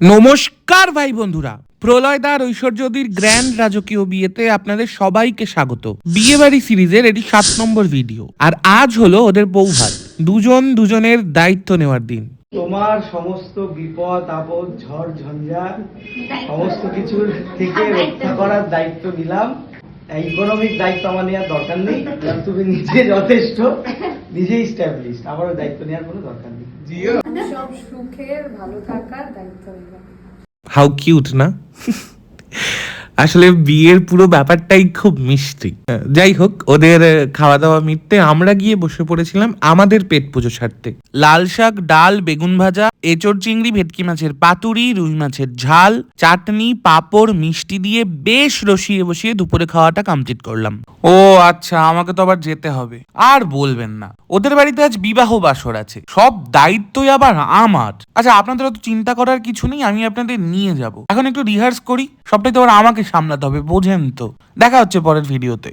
নমস্কার ভাই বন্ধুরা, প্রলয়দার ঐশ্বর্যদীর গ্র্যান্ড রাজকীয় বিয়েতে আপনাদের সবাইকে স্বাগত। বিয়ে বাড়ি সিরিজের এটি 7 নম্বর ভিডিও, আর আজ হলো ওদের বৌভাত। দুজন দুজনের দায়িত্ব নেওয়ার দিন। তোমার সমস্ত বিপদ আপদ ঝড় ঝঞ্ঝা সমস্ত কিছুর থেকে রক্ষা করার দায়িত্ব নিলাম। ইকোনমিক দায়িত্ব আমার নেওয়ার দরকার নেই, কারণ তুমি নিজে যথেষ্ট, নিজেই স্ট্যাবলিশড, আমারও দায়িত্ব নেওয়ার কোনো দরকার নেই। সব সুখের ভালো থাকার দায়িত্ব নিলাম। হাউ কিউট না? আসলে বিয়ের পুরো ব্যাপারটাই খুব মিষ্টি। যাই হোক, ওদের খাওয়া দাওয়া মিটতে আমরা গিয়ে বসে পড়েছিলাম আমাদের পেট পুজো সারতে। লাল শাক, ডাল, বেগুন ভাজা, এঁচড় চিংড়ি, ভেটকি মাছের পাতুরি, রুই মাছের ঝাল, চাটনি, পাঁপড়, মিষ্টি দিয়ে বেশ রসিয়ে বসিয়ে দুপুরে খাওয়াটা কমপ্লিট করলাম। ও আচ্ছা, আমাকে তো আবার যেতে হবে। আর বলবেন না, ওদের বাড়িতে আজ বিবাহ বাসর আছে, সব দায়িত্বই আবার আমার। আচ্ছা, আপনাদের তো চিন্তা করার কিছু নেই, আমি আপনাদের নিয়ে যাব। এখন একটু রিহার্স করি, সবটাই তো আবার আমাকে সামলাতে হবে, বোঝেন তো। দেখা হচ্ছে পরের ভিডিওতে।